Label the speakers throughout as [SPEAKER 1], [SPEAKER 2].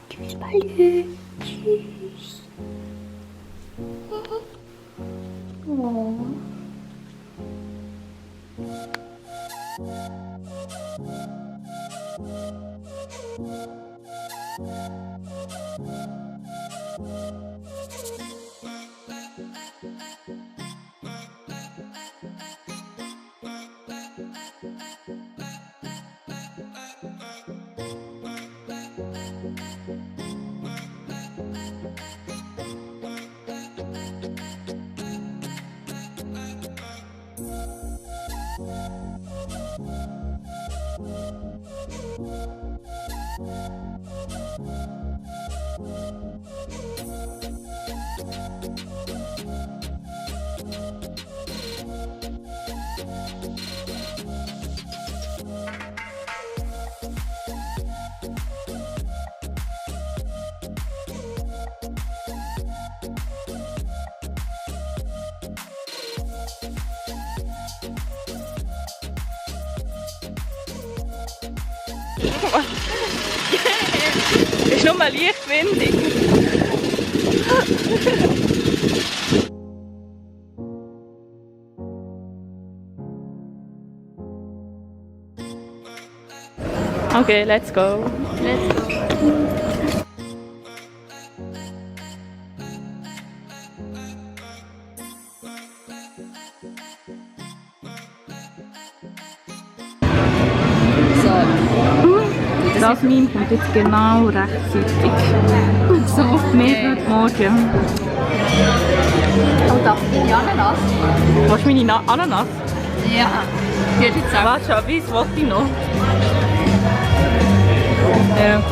[SPEAKER 1] Tschüss, Balü. Tschüss. Oh. Ist nur mal leicht windig. Okay, let's go. Let's go. Das Meme kommt jetzt genau rechtzeitig. So auf Mittwoch morgen.
[SPEAKER 2] Und darf ich deine Ananas?
[SPEAKER 1] Willst du meine Ananas?
[SPEAKER 2] Ja. Würde ich sagen.
[SPEAKER 1] Warte schon, wie wollte ich noch? Ja.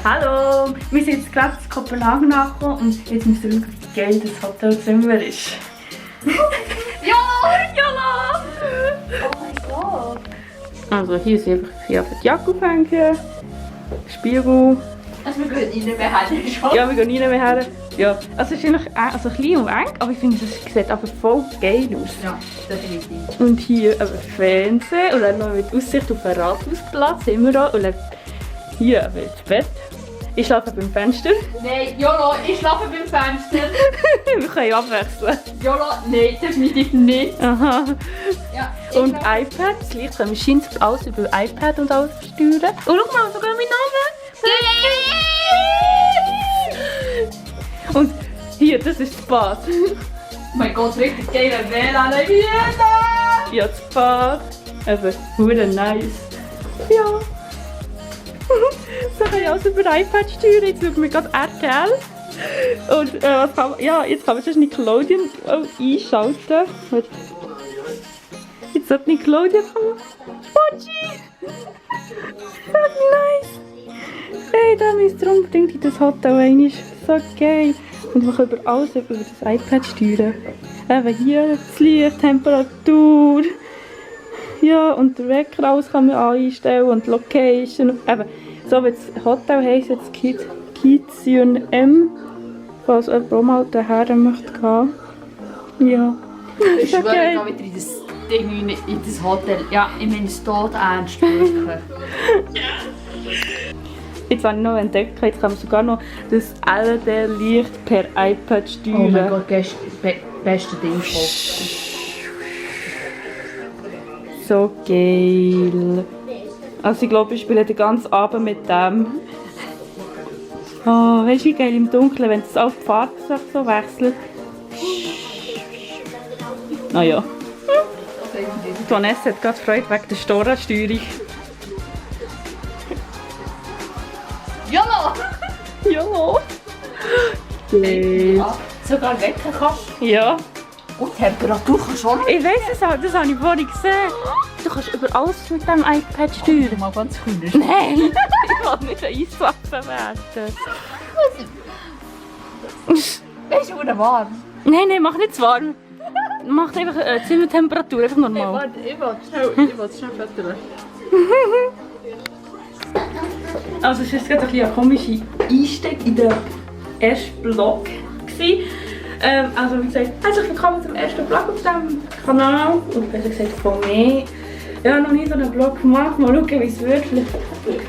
[SPEAKER 1] Hallo, wir sind jetzt gerade in Kopenhagen angekommen und jetzt müssen wir schauen, wie geil das Hotelzimmer ist.
[SPEAKER 2] Ja!
[SPEAKER 1] Jalla!
[SPEAKER 2] Oh mein Gott!
[SPEAKER 1] Also hier ist einfach die Jacke aufhängen, Spiegel.
[SPEAKER 2] Also wir gehen rein, wir haben schon.
[SPEAKER 1] Ja, wir gehen rein, wir haben. Ja, also es ist eigentlich also klein und eng, aber ich finde, es sieht einfach voll geil aus.
[SPEAKER 2] Ja, definitiv.
[SPEAKER 1] Und hier ein Fernseher und dann noch mit Aussicht auf den Rathausplatz immer da. Und dann hier ein Bett. Ich schlafe beim Fenster.
[SPEAKER 2] Nein, Jolo, ich schlafe beim Fenster.
[SPEAKER 1] Wir können abwechseln.
[SPEAKER 2] Jolo, nein, definitiv nicht.
[SPEAKER 1] Aha.
[SPEAKER 2] Ja,
[SPEAKER 1] Und iPad, das Licht kann Maschinen alles über iPad und alles steuern. Und schau mal, sogar mein Name. Und hier, das ist das Bad.
[SPEAKER 2] Oh mein Gott, richtig geile WLAN hier.
[SPEAKER 1] Ja, das Bad. Eben, hure nice. Ja. So kann ich alles über iPad steuern. Jetzt schauen wir gerade RTL. Und was kann man, ja, jetzt kann man sonst Nickelodeon einschalten. Jetzt hat Nickelodeon kommen. Spotschi! So nice! Hey, da müsst ihr unbedingt in das Hotel rein. Ist so geil. Und man kann über alles über das iPad steuern. Eben hier das Licht, Temperatur. Ja, und den Wecker alles kann man einstellen und die Location. Eben, so wie das Hotel heisst jetzt Kitsion M. Falls jemand auch mal daher möchte gehen. Ja.
[SPEAKER 2] Ich schwöre, ich gehe wieder in das Ding, in das Hotel. Ja, ich meine es tot ernst.
[SPEAKER 1] Jetzt habe ich noch entdeckt, jetzt kann man sogar noch das LED-Licht per iPad steuern.
[SPEAKER 2] Oh mein Gott, beste Ding.
[SPEAKER 1] So geil. Also ich glaube, ich spiele den ganzen Abend mit dem. Oh, weißt du, wie geil im Dunkeln, wenn es auch die Farbe so wechselt. Naja. Vanessa hat gerade Freude wegen der Stora-Steuerung.
[SPEAKER 2] Jolo!
[SPEAKER 1] Ja. Geil.
[SPEAKER 2] Ja, sogar wecken kannst.
[SPEAKER 1] Ja.
[SPEAKER 2] Und die Temperatur kannst du auch noch.
[SPEAKER 1] Ich weiss es auch, das habe ich vorhin gesehen. Du kannst über alles mit dem iPad steuern.
[SPEAKER 2] Mal ganz cool.
[SPEAKER 1] Nein, ich will nicht eine Eiswaffe werden.
[SPEAKER 2] Weißt du, wo warm?
[SPEAKER 1] Nein, mach nicht zu warm. Mach einfach Zimmertemperatur, einfach normal.
[SPEAKER 2] Warte, ich will schnell füttern.
[SPEAKER 1] Also es war jetzt gerade ein komischer Einstieg in den ersten Block. Also wie gesagt, herzlich willkommen zum ersten Vlog auf diesem Kanal. Und besser gesagt von mir. Ich habe noch nie so einen Vlog gemacht. Mal schauen, wie es wird.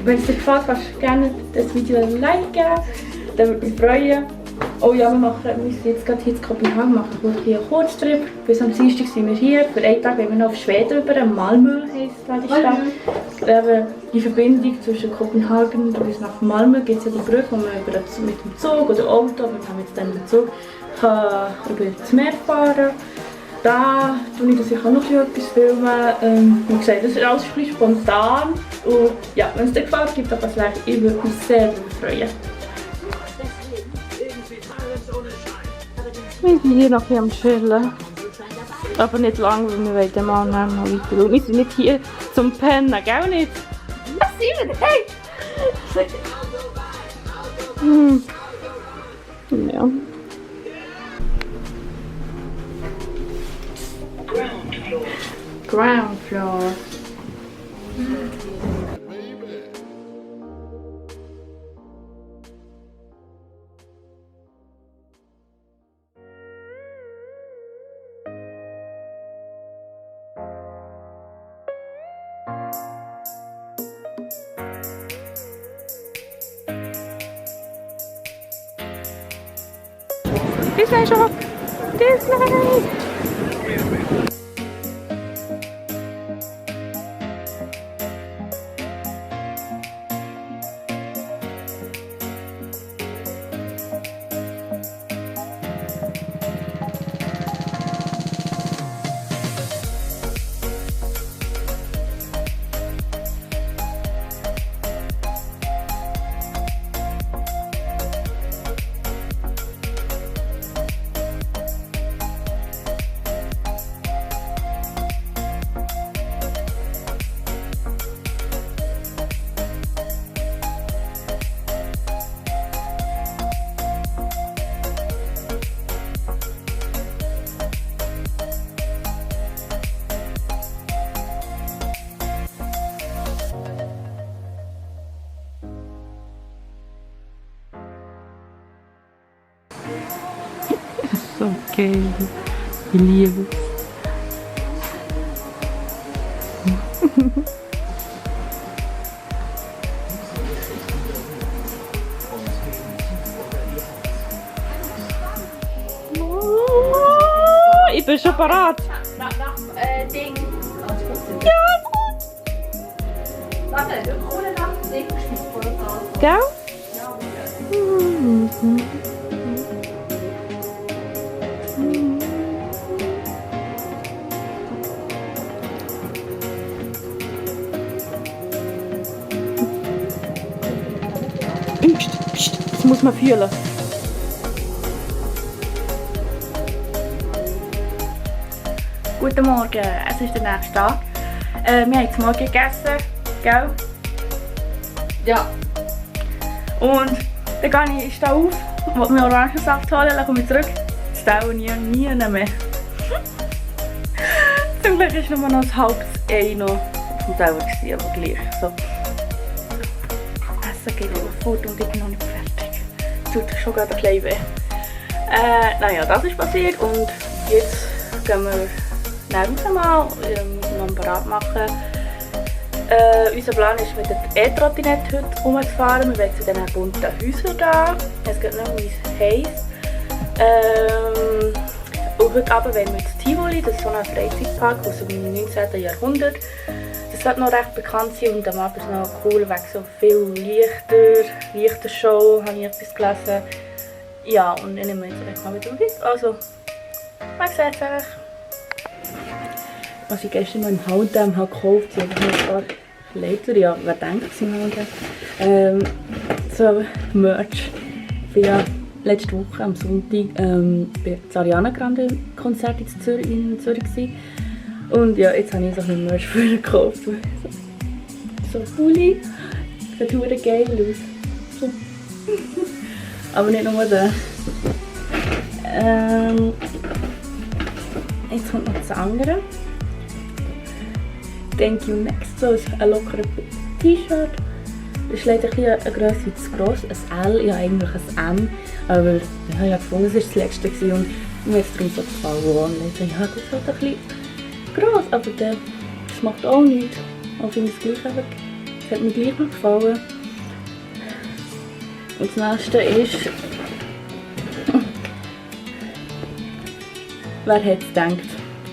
[SPEAKER 1] Wenn es dir gefällt, kannst du gerne das Video ein Like geben. Das würde mich freuen. Oh ja, wir müssen jetzt gerade hier in Kopenhagen machen. Hier einen Kurztrip. Bis am Dienstag sind wir hier. Für einen Tag gehen wir noch auf Schweden über. Malmö heisst die Stadt. Die Verbindung zwischen Kopenhagen bis nach Malmö gibt es ja die Brücke, wo man mit dem Zug oder Auto, wir haben jetzt dann den Zug, kann über das Meer fahren. Da tue ich das auch noch etwas filmen. Wie gesagt, das ist alles ein bisschen spontan. Und ja, wenn es dir gefällt, gib doch ein Like. Ich würde mich sehr freuen. Wir sind hier noch am Chillen. Aber nicht lange, weil wir wollen den Mann noch weiter. Wir sind nicht hier zum Pennen, gell nicht? Was sind wir? Hey! Ja. Ground floor. Disney Shop! Disney! Okay, ich liebe es. Ich bin schon parat.
[SPEAKER 2] Ding.
[SPEAKER 1] Ja, gut.
[SPEAKER 2] Warte, ohne nach Ding.
[SPEAKER 1] Gell?
[SPEAKER 2] Ja,
[SPEAKER 1] Das muss man fühlen. Guten Morgen, es ist der nächste Tag. Wir haben jetzt Morgen gegessen, gell?
[SPEAKER 2] ja.
[SPEAKER 1] Und dann gehe ich auf, will mir Orangensaft holen, dann komme ich zurück. Das dauert nie mehr. Zum Glück war nur noch ein halbes Ei noch auf dem Teller, aber gleich. So. Essen geht noch fort und ich bin noch nicht fertig. Tut schon gerade ein bisschen weh. Naja, das ist passiert und jetzt gehen wir neben mal noch einen Parat machen. Unser Plan ist, mit der E-Trottinette heute rumzufahren. Wir wollen zu diesen bunten Häusern hier. Es geht nicht, wie es heisst. Und heute Abend wollen wir ins Tivoli. Das ist so ein Freizeitpark aus dem 19. Jahrhundert. Das sollte noch recht bekannt sein und am Abend ist noch cool, wegen so viel Lichtershow, habe ich etwas gelesen. Ja, und ich nehme jetzt mal wieder mit. Also, man sieht es. Was ich gestern noch im H&M habe gekauft habe, habe ich noch ein paar Kleider, ja, wer denkt es im H&M? So Merch. Ich war ja letzte Woche am Sonntag bei das Ariana Grande Konzert in Zürich gewesen. Und ja, jetzt habe ich so ein Merch für ihn gekauft. So Pulli, sieht verdammt geil aus. So. Aber nicht nur das. Jetzt kommt noch das andere. Thank you next, so ein lockerer T-Shirt. Das ist leider ein bisschen eine Größe zu gross, ein L, ja eigentlich ein M. Aber ich habe gefunden, es war das letzte gewesen und mir ist es darum so gefallen. Und ich dachte, ja, das ist halt ein bisschen gross, aber das macht auch nichts. Ich finde es gleich einfach, es hat mir gleich noch gefallen. Und das nächste ist, wer hätte es gedacht?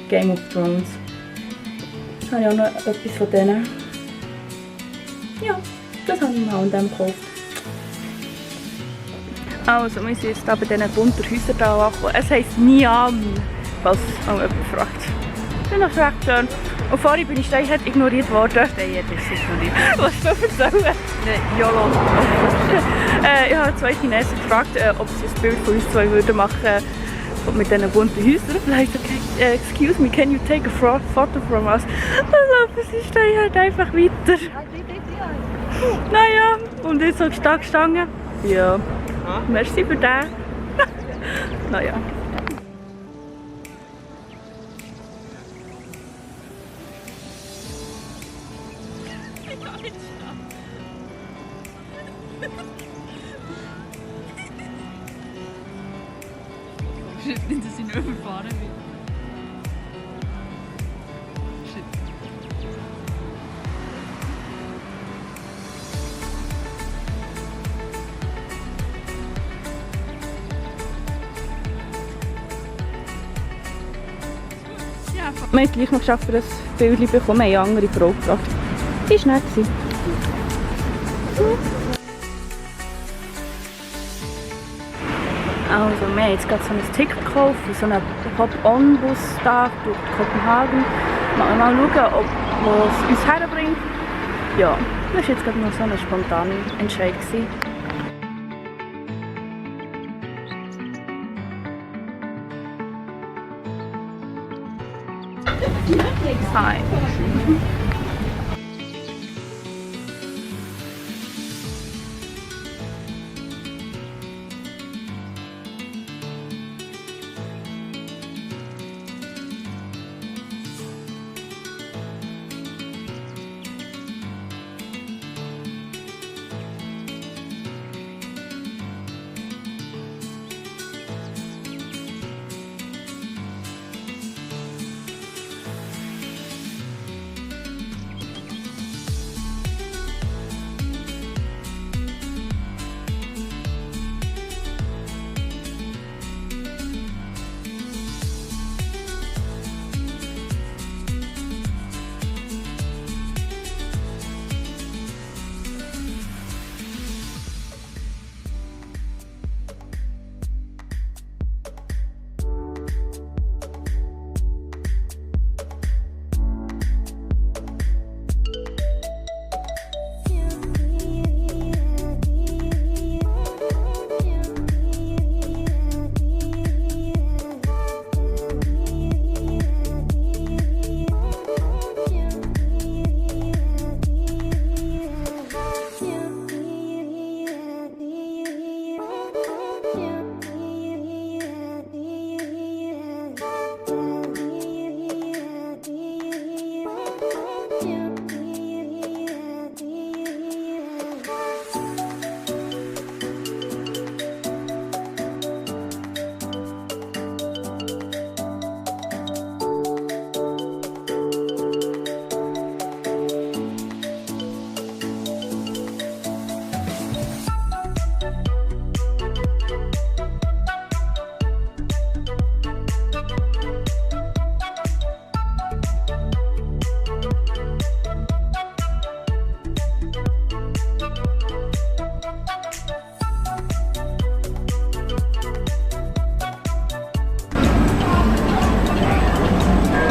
[SPEAKER 1] Game of Thrones. Jetzt habe ich auch noch etwas von denen. Ja, das habe ich mal an dem gekauft. Also, wir sind jetzt hier bei diesen bunten Häusern hier angekommen. Es heisst Niam, falls auch jemand fragt. Das ist noch recht schön. Und vorhin bin ich Steinheit ignoriert worden.
[SPEAKER 2] Steinheit ist ignoriert.
[SPEAKER 1] Was soll ich erzählen?
[SPEAKER 2] YOLO.
[SPEAKER 1] Ich habe 2 Chinesen gefragt, ob sie ein Bild von uns 2 würden machen mit diesen bunten Häusern. Vielleicht okay, excuse me, can you take a photo from us? Also, sie stehen halt einfach weiter. Naja, und jetzt so da gestanden. Ja, merci für das. Naja.
[SPEAKER 2] Nicht, dass ich nicht überfahren will. Shit.
[SPEAKER 1] Ja, wir haben es gleich noch geschafft, für das Bild zu bekommen. Wir haben eine andere Frau gefragt. Die war nett. Also, wir haben jetzt gerade so ein Ticket gekauft für so einen Hop-on-Bus da durch Kopenhagen. Mal schauen, wo es uns herbringt. Ja, das war jetzt gerade noch so ein spontaner Entscheid gewesen. Hi.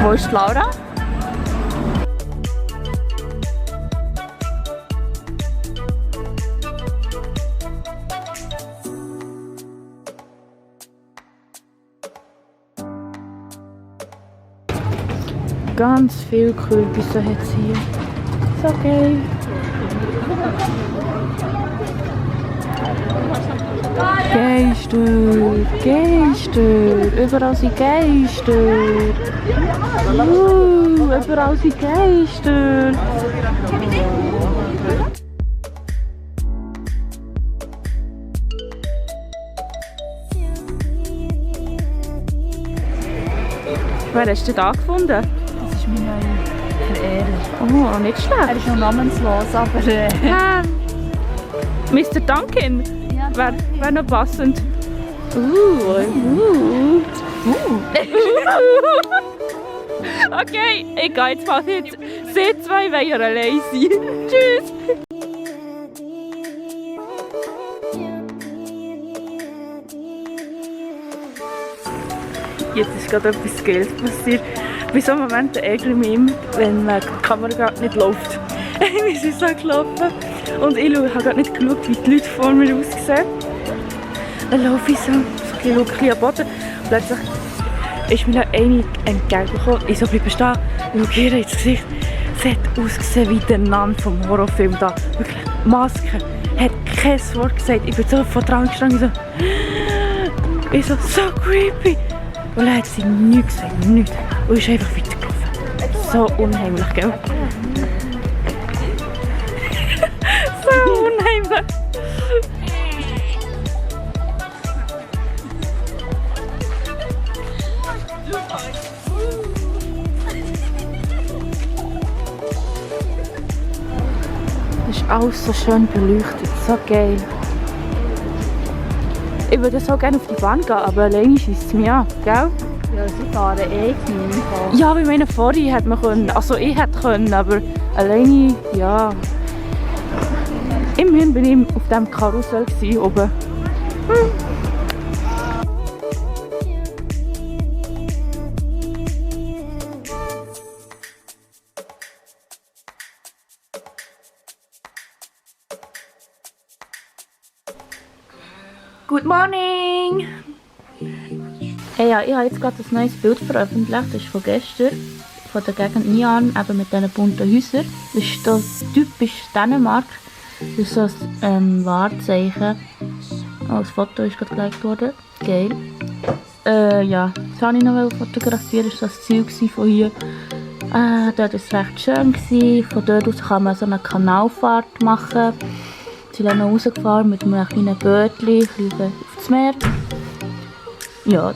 [SPEAKER 1] Wo ist Laura? Ganz viele Kürbisse hat es hier. Ist okay. Geister, Geister, überall sind Geister. Überall sind Geister. Wer hast du da gefunden?
[SPEAKER 2] Das ist mein neuer Verehrer.
[SPEAKER 1] Oh, nicht schlecht.
[SPEAKER 2] Er ist noch namenslos, aber...
[SPEAKER 1] Mr. Duncan?
[SPEAKER 2] Ja,
[SPEAKER 1] Wäre noch passend. Okay, ich gehe jetzt fast jetzt. Sie zwei wollen ja allein sein. Tschüss! Jetzt ist gerade etwas Geiles passiert. Bei so einem Moment ärgere ich mich immer, wenn die Kamera gerade nicht läuft. Wir sind so gelaufen und ich habe gerade nicht geschaut, wie die Leute vor mir aussehen. Dann laufe ich so ein bisschen am Boden und plötzlich ist mir noch eine entgegengekommen. Ich so bleibe stehen und schaue ihr ins Gesicht. Sie hat ausgesehen wie der Nan vom Horrorfilm da. Wirklich, Maske. Hat kein Wort gesagt. Ich bin so vor dran gestanden. Ich so creepy. Und dann hat sie nichts gesagt, nichts. Und ist einfach weitergelaufen. So unheimlich, gell? So unheimlich. Es ist alles so schön beleuchtet, so geil. Ich würde so gerne auf die Bahn gehen, aber alleine schießt es mich an, gell?
[SPEAKER 2] Ja, sie fahren eh nicht.
[SPEAKER 1] Ja, wie meine vorhin hätte man können. Also ich hätte können, aber alleine, ja. Immerhin bin ich auf dem Karussell oben. Good morning! Hey, ja, ich habe jetzt gerade ein neues Bild veröffentlicht, das ist von gestern, von der Gegend Nian, eben mit diesen bunten Häusern. Das ist das typisch Dänemark, das ist so ein Wahrzeichen. Oh, das Foto ist gerade gelegt worden, geil. Ja, das wollte ich noch fotografieren, das war das Ziel von hier. Dort war es recht schön, von dort aus kann man so eine Kanalfahrt machen. Wir sind noch rausgefahren mit einem kleinen Bötchen, fliegen aufs Meer. Ja,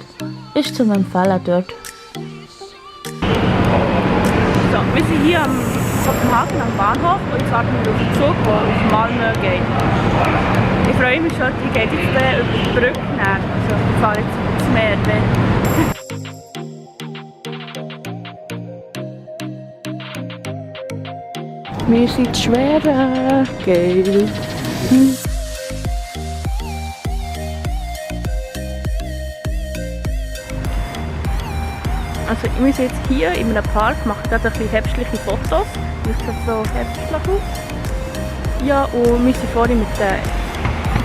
[SPEAKER 1] das ist zum Empfehlen dort. So, wir sind hier am Kopenhagen am Bahnhof und jetzt warten wir auf den Zug, der auf Malmö geht. Ich freue mich schon, die geht jetzt über die Brücke nach. Also, wir fahren jetzt aufs Meer. Wir sind schwerer, geil. Also wir sind jetzt hier in einem Park, machen gerade ein bisschen herbstliche Fotos. Das sieht so herbstlich aus. Ja, und wir sind vorhin mit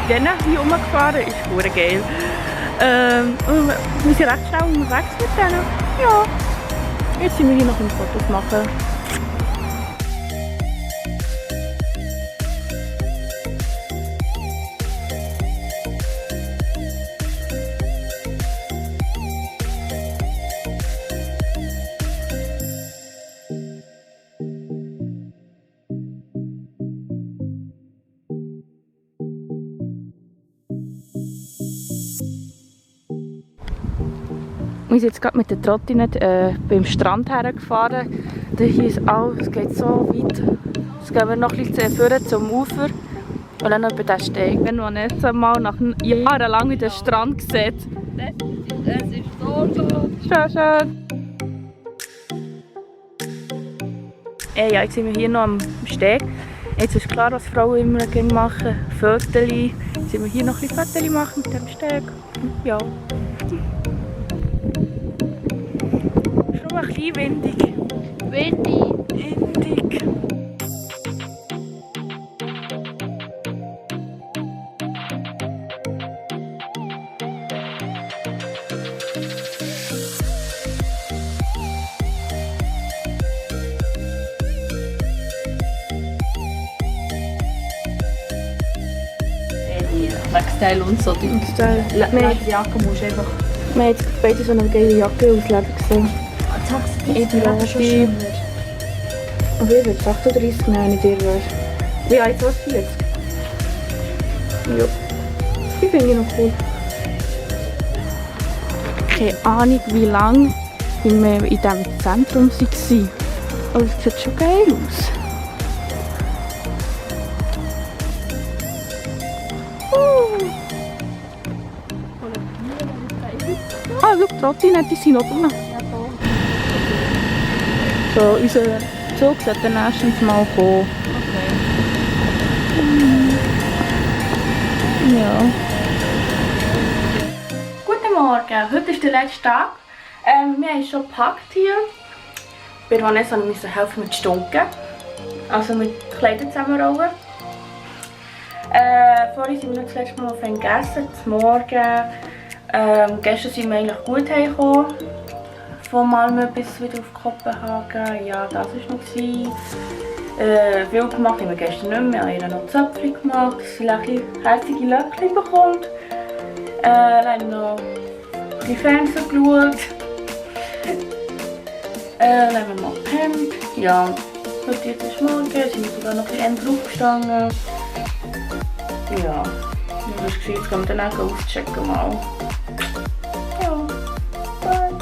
[SPEAKER 1] denen hier rumgefahren, ist verdammt geil. Und wir sind recht schnell unterwegs mit denen. Ja, jetzt sind wir hier noch ein Fotos machen. Wir sind jetzt gerade mit der Trottinette beim Strand hergefahren. Hier ist alles, es geht so weit. Jetzt gehen wir noch ein bisschen vorne zum Ufer und dann noch über den Steg. Wenn man jetzt einmal nach jahrelang den Strand sieht.
[SPEAKER 2] Es ist so schön.
[SPEAKER 1] Schön. Ja, jetzt sind wir hier noch am Steg. Jetzt ist klar, was Frauen immer machen. Fotos. Jetzt sind wir hier noch ein bisschen Fotos machen mit dem Steg. Ja. Schon ein bisschen windig.
[SPEAKER 2] Windig. Lexteil und so Ding. Die Jacke musst du einfach...
[SPEAKER 1] Wir haben jetzt beide so eine geile Jacke aus Leder gesehen. Aber ich würde 38 nehmen, nicht ihr wäre. Wie alt warst du jetzt? Ja. Die finde ich noch cool. Keine Ahnung, wie lange in diesem Zentrum waren. Aber es sieht schon geil aus. Ah, schau, Trottinette sind oben noch. So, unser Zug sollte nächstens mal kommen.
[SPEAKER 2] Okay.
[SPEAKER 1] Ja. Guten Morgen, heute ist der letzte Tag. Wir haben schon gepackt hier. Bei Vanessa musste ich helfen mit Stunken. Also mit Kleidern zusammenrollen. Vorhin sind wir noch das letzte Mal gegessen, zum Morgen. Gestern sind wir eigentlich gut heimgekommen. Von Malmö bis wieder auf Kopenhagen. Ja, das war noch. Viel gemacht haben wir gestern nicht mehr. Wir haben noch Zöpfchen gemacht, dass sie ein herzige Löckchen bekommt. Dann haben wir noch ein bisschen Fernsehen geschaut. Dann haben wir noch gepennt. Ja, heute jetzt ist morgen, sind wir sogar noch ein bisschen aufgestanden. Ja, das ist gescheit, jetzt gehen wir dann auch auschecken mal. Ja, bye.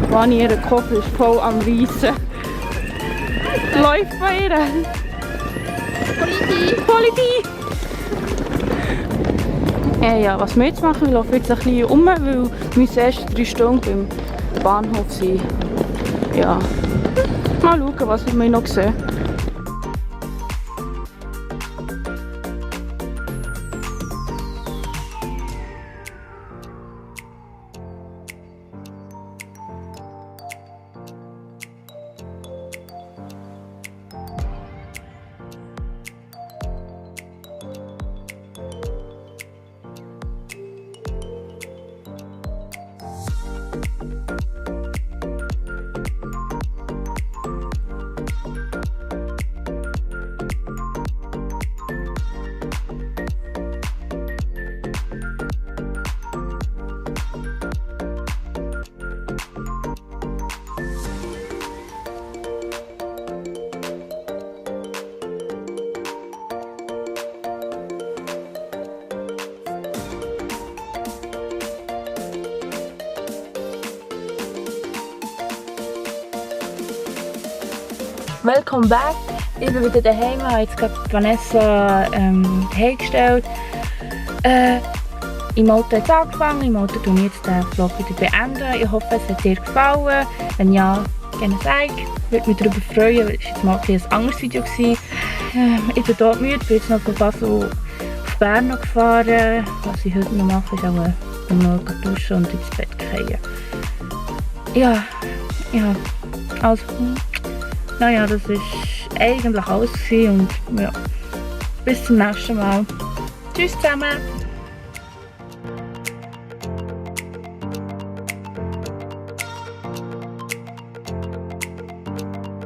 [SPEAKER 1] Vani, ihr Koffer ist voll am Reissen. Läuft bei ihr. Polizei! Ja, was wir jetzt machen, wir laufen jetzt ein bisschen um, weil wir müssen erst 3 Stunden beim Bahnhof sein. Ja, mal schauen, was wir noch sehen. Welcome back! Ich bin wieder daheim, ich habe jetzt gerade Vanessa hergestellt. Im Auto hat es angefangen, im Auto tue ich jetzt den Vlog wieder beenden. Ich hoffe, es hat dir gefallen. Wenn ja, gerne sagen. Ich würde mich darüber freuen, weil es jetzt mal ein anderes Video war. Ich bin hier müde, bin jetzt noch von Basel auf Bern noch gefahren. Was ich heute noch mache, ist auch mal duschen und ins Bett fallen. Ja, also... Naja, das war eigentlich alles und ja, bis zum nächsten Mal. Tschüss zusammen!